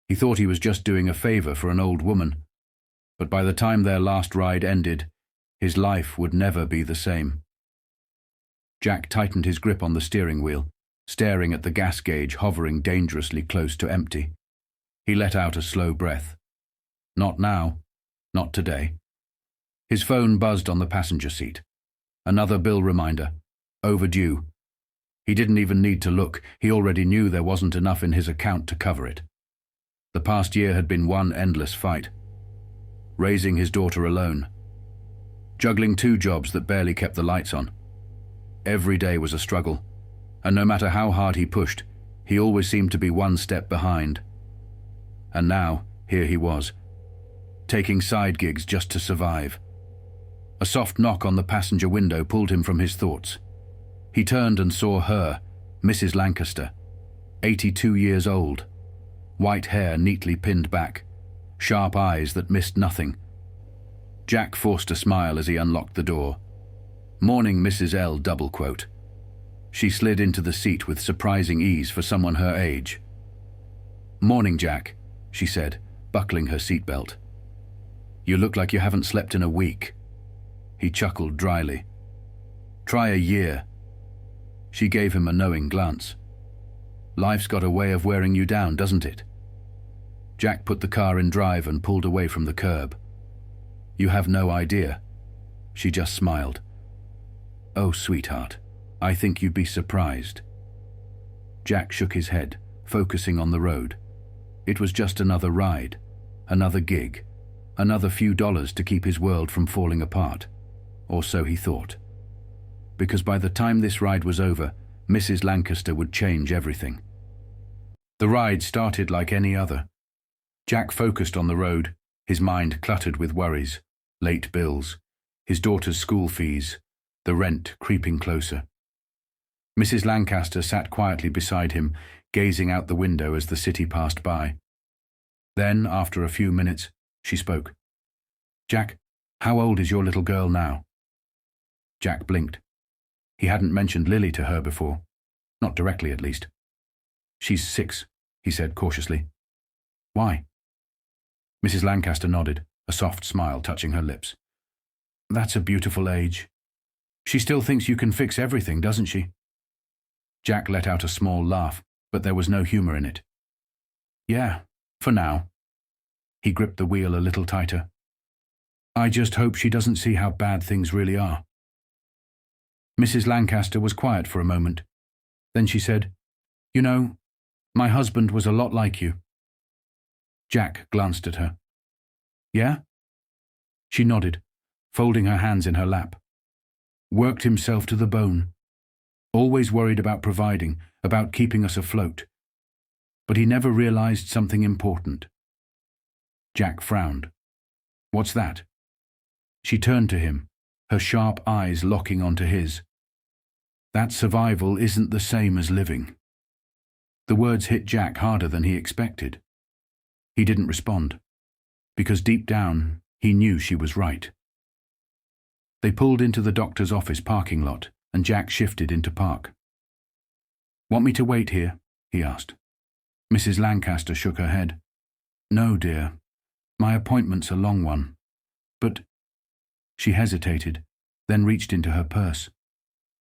He thought he was just doing a favor for an old woman, but by the time their last ride ended, his life would never be the same. Jack tightened his grip on the steering wheel, staring at the gas gauge hovering dangerously close to empty. He let out a slow breath. Not now. Not today. His phone buzzed on the passenger seat. Another bill reminder. Overdue. He didn't even need to look. He already knew there wasn't enough in his account to cover it. The past year had been one endless fight. Raising his daughter alone. Juggling 2 jobs that barely kept the lights on. Every day was a struggle, and no matter how hard he pushed, he always seemed to be one step behind. And now, here he was, taking side gigs just to survive. A soft knock on the passenger window pulled him from his thoughts. He turned and saw her, Mrs. Lancaster, 82 years old, white hair neatly pinned back, sharp eyes that missed nothing. Jack forced a smile as he unlocked the door. Morning, Mrs. L. double quote. She slid into the seat with surprising ease for someone her age. Morning, Jack, she said, buckling her seatbelt. You look like you haven't slept in a week. He chuckled dryly. Try a year. She gave him a knowing glance. Life's got a way of wearing you down, doesn't it? Jack put the car in drive and pulled away from the curb. You have no idea. She just smiled. Oh, sweetheart, I think you'd be surprised. Jack shook his head, focusing on the road. It was just another ride, another gig, another few dollars to keep his world from falling apart. Or so he thought. Because by the time this ride was over, Mrs. Lancaster would change everything. The ride started like any other. Jack focused on the road, his mind cluttered with worries, late bills, his daughter's school fees, the rent creeping closer. Mrs. Lancaster sat quietly beside him, gazing out the window as the city passed by. Then, after a few minutes, she spoke. Jack, how old is your little girl now? Jack blinked. He hadn't mentioned Lily to her before. Not directly, at least. She's 6, he said cautiously. Why? Mrs. Lancaster nodded, a soft smile touching her lips. That's a beautiful age. She still thinks you can fix everything, doesn't she? Jack let out a small laugh, but there was no humor in it. Yeah, for now. He gripped the wheel a little tighter. I just hope she doesn't see how bad things really are. Mrs. Lancaster was quiet for a moment. Then she said, You know, my husband was a lot like you. Jack glanced at her. Yeah? She nodded, folding her hands in her lap. Worked himself to the bone. Always worried about providing, about keeping us afloat. But he never realized something important. Jack frowned. What's that? She turned to him, her sharp eyes locking onto his. That survival isn't the same as living. The words hit Jack harder than he expected. He didn't respond, because deep down he knew she was right. They pulled into the doctor's office parking lot, and Jack shifted into park. Want me to wait here? He asked. Mrs. Lancaster shook her head. No, dear. My appointment's a long one. But... She hesitated, then reached into her purse.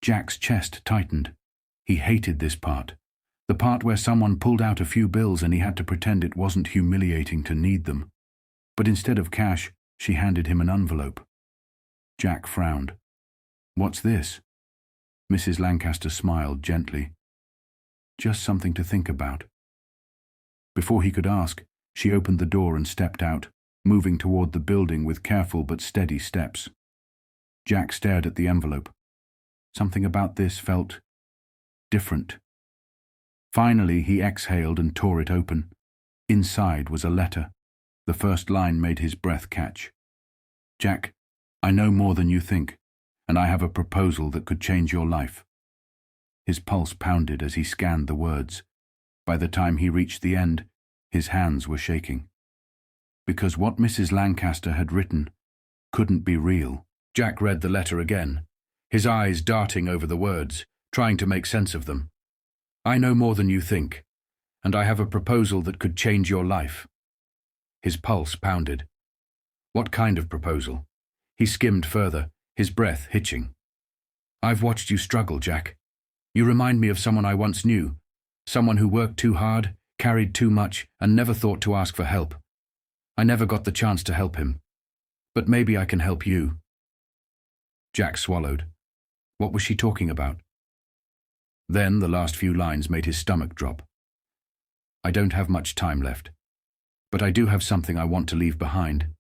Jack's chest tightened. He hated this part. The part where someone pulled out a few bills and he had to pretend it wasn't humiliating to need them. But instead of cash, she handed him an envelope. Jack frowned. What's this? Mrs. Lancaster smiled gently. Just something to think about. Before he could ask, she opened the door and stepped out, moving toward the building with careful but steady steps. Jack stared at the envelope. Something about this felt different. Finally, he exhaled and tore it open. Inside was a letter. The first line made his breath catch. Jack, I know more than you think, and I have a proposal that could change your life. His pulse pounded as he scanned the words. By the time he reached the end, his hands were shaking. Because what Mrs. Lancaster had written couldn't be real. Jack read the letter again, his eyes darting over the words, trying to make sense of them. I know more than you think, and I have a proposal that could change your life." His pulse pounded. What kind of proposal? He skimmed further, his breath hitching. "I've watched you struggle, Jack. You remind me of someone I once knew, someone who worked too hard, carried too much, and never thought to ask for help. I never got the chance to help him. But maybe I can help you." Jack swallowed. What was she talking about? Then the last few lines made his stomach drop. "I don't have much time left, but I do have something I want to leave behind.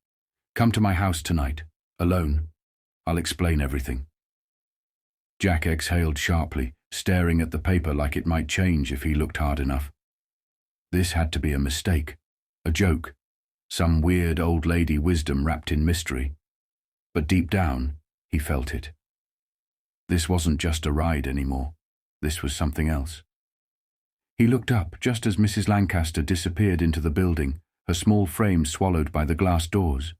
Come to my house tonight, alone. I'll explain everything." Jack exhaled sharply, staring at the paper like it might change if he looked hard enough. This had to be a mistake, a joke, some weird old lady wisdom wrapped in mystery. But deep down, he felt it. This wasn't just a ride anymore. This was something else. He looked up just as Mrs. Lancaster disappeared into the building, her small frame swallowed by the glass doors.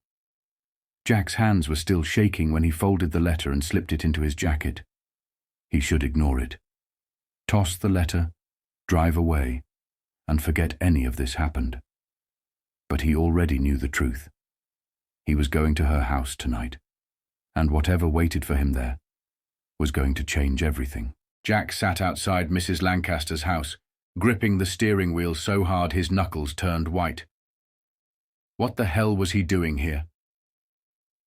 Jack's hands were still shaking when he folded the letter and slipped it into his jacket. He should ignore it. Toss the letter, drive away, and forget any of this happened. But he already knew the truth. He was going to her house tonight, and whatever waited for him there was going to change everything. Jack sat outside Mrs. Lancaster's house, gripping the steering wheel so hard his knuckles turned white. What the hell was he doing here?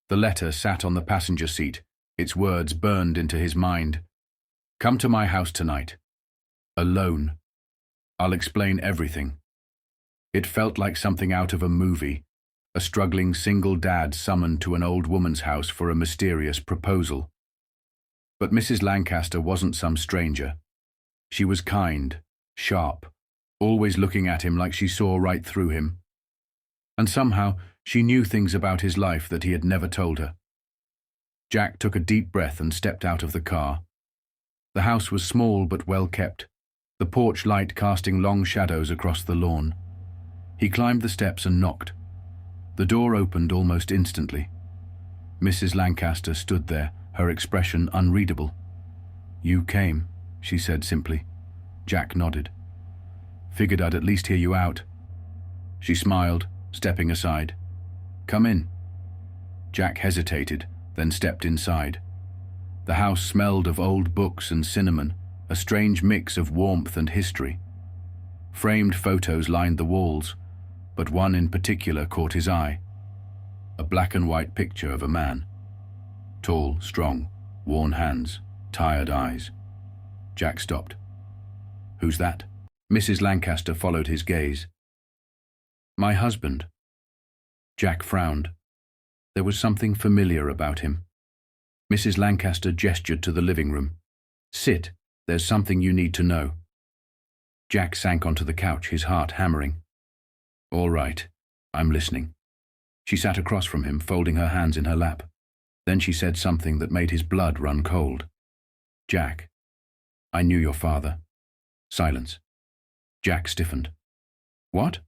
The letter sat on the passenger seat, its words burned into his mind. "Come to my house tonight. Alone. I'll explain everything." It felt like something out of a movie, a struggling single dad summoned to an old woman's house for a mysterious proposal. But Mrs. Lancaster wasn't some stranger. She was kind, sharp, always looking at him like she saw right through him. And somehow, she knew things about his life that he had never told her. Jack took a deep breath and stepped out of the car. The house was small but well kept, the porch light casting long shadows across the lawn. He climbed the steps and knocked. The door opened almost instantly. Mrs. Lancaster stood there, her expression unreadable. "You came," she said simply. Jack nodded. "Figured I'd at least hear you out." She smiled, stepping aside. "Come in." Jack hesitated, then stepped inside. The house smelled of old books and cinnamon, a strange mix of warmth and history. Framed photos lined the walls, but one in particular caught his eye. A black and white picture of a man. Tall, strong, worn hands, tired eyes. Jack stopped. "Who's that?" Mrs. Lancaster followed his gaze. "My husband." Jack frowned. There was something familiar about him. Mrs. Lancaster gestured to the living room. "Sit, there's something you need to know." Jack sank onto the couch, his heart hammering. "All right, I'm listening." She sat across from him, folding her hands in her lap. Then she said something that made his blood run cold. "Jack, I knew your father." Silence. Jack stiffened. "What?"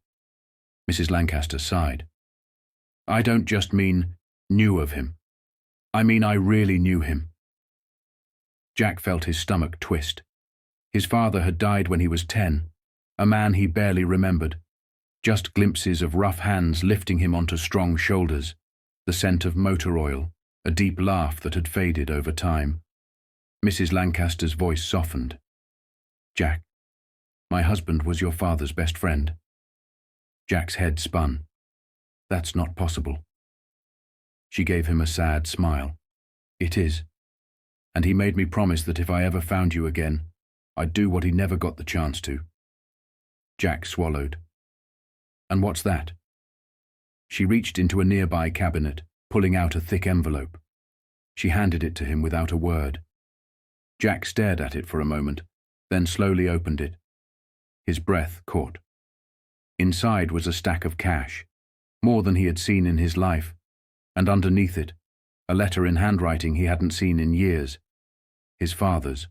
Mrs. Lancaster sighed. "I don't just mean knew of him. I mean I really knew him." Jack felt his stomach twist. His father had died when he was 10, a man he barely remembered. Just glimpses of rough hands lifting him onto strong shoulders, the scent of motor oil, a deep laugh that had faded over time. Mrs. Lancaster's voice softened. "Jack, my husband was your father's best friend." Jack's head spun. "That's not possible." She gave him a sad smile. "It is. And he made me promise that if I ever found you again, I'd do what he never got the chance to." Jack swallowed. "And what's that?" She reached into a nearby cabinet, pulling out a thick envelope. She handed it to him without a word. Jack stared at it for a moment, then slowly opened it. His breath caught. Inside was a stack of cash, more than he had seen in his life, and underneath it, a letter in handwriting he hadn't seen in years. His father's.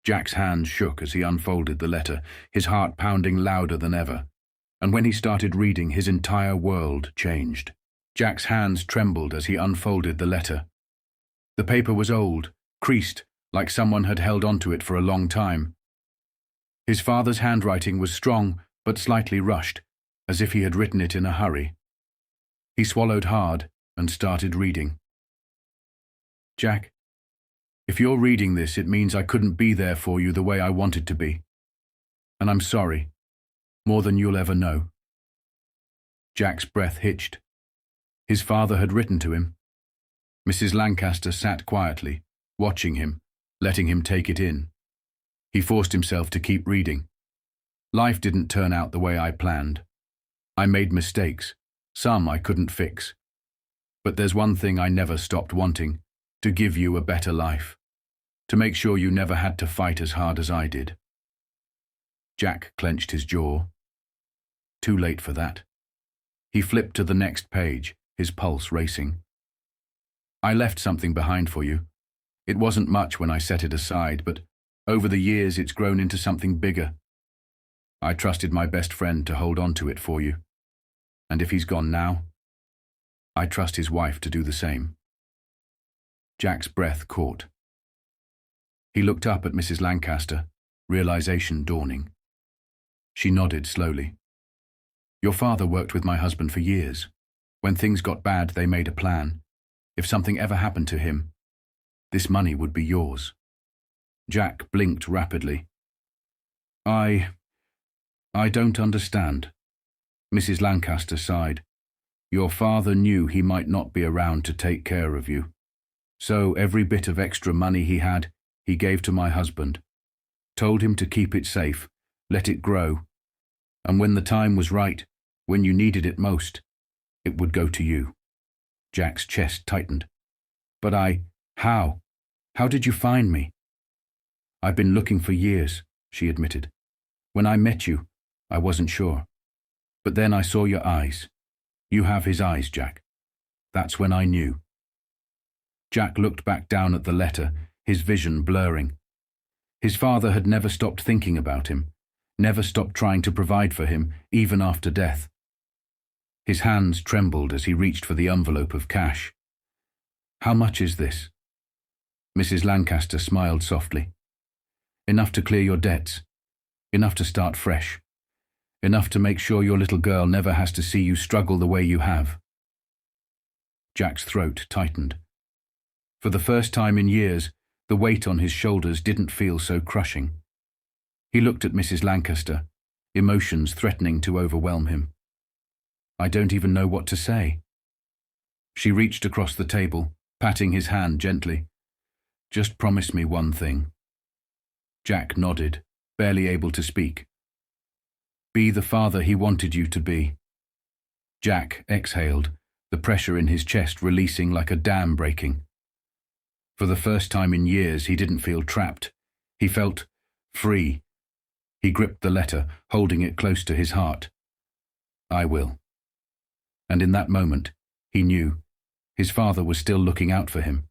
Jack's hands shook as he unfolded the letter, his heart pounding louder than ever. And when he started reading, his entire world changed. Jack's hands trembled as he unfolded the letter. The paper was old, creased, like someone had held onto it for a long time. His father's handwriting was strong but slightly rushed, as if he had written it in a hurry. He swallowed hard and started reading. Jack, if you're reading this, it means I couldn't be there for you the way I wanted to be. And I'm sorry, more than you'll ever know. Jack's breath hitched. His father had written to him. Mrs. Lancaster sat quietly, watching him, letting him take it in. He forced himself to keep reading. Life didn't turn out the way I planned. I made mistakes, some I couldn't fix. But there's one thing I never stopped wanting, to give you a better life. To make sure you never had to fight as hard as I did. Jack clenched his jaw. Too late for that. He flipped to the next page, his pulse racing. I left something behind for you. It wasn't much when I set it aside, but over the years it's grown into something bigger. I trusted my best friend to hold on to it for you. And if he's gone now, I trust his wife to do the same. Jack's breath caught. He looked up at Mrs. Lancaster, realization dawning. She nodded slowly. Your father worked with my husband for years. When things got bad, they made a plan. If something ever happened to him, this money would be yours. Jack blinked rapidly. I don't understand. Mrs. Lancaster sighed. Your father knew he might not be around to take care of you. So every bit of extra money he had, he gave to my husband. Told him to keep it safe, let it grow. And when the time was right, when you needed it most, it would go to you. Jack's chest tightened. But how? How did you find me? I've been looking for years, she admitted. When I met you, I wasn't sure. But then I saw your eyes. You have his eyes, Jack. That's when I knew. Jack looked back down at the letter, his vision blurring. His father had never stopped thinking about him, never stopped trying to provide for him, even after death. His hands trembled as he reached for the envelope of cash. How much is this? Mrs. Lancaster smiled softly. Enough to clear your debts. Enough to start fresh. Enough to make sure your little girl never has to see you struggle the way you have. Jack's throat tightened. For the first time in years, the weight on his shoulders didn't feel so crushing. He looked at Mrs. Lancaster, emotions threatening to overwhelm him. I don't even know what to say. She reached across the table, patting his hand gently. Just promise me one thing. Jack nodded, barely able to speak. Be the father he wanted you to be. Jack exhaled, the pressure in his chest releasing like a dam breaking. For the first time in years, he didn't feel trapped. He felt free. He gripped the letter, holding it close to his heart. I will. And in that moment, he knew his father was still looking out for him.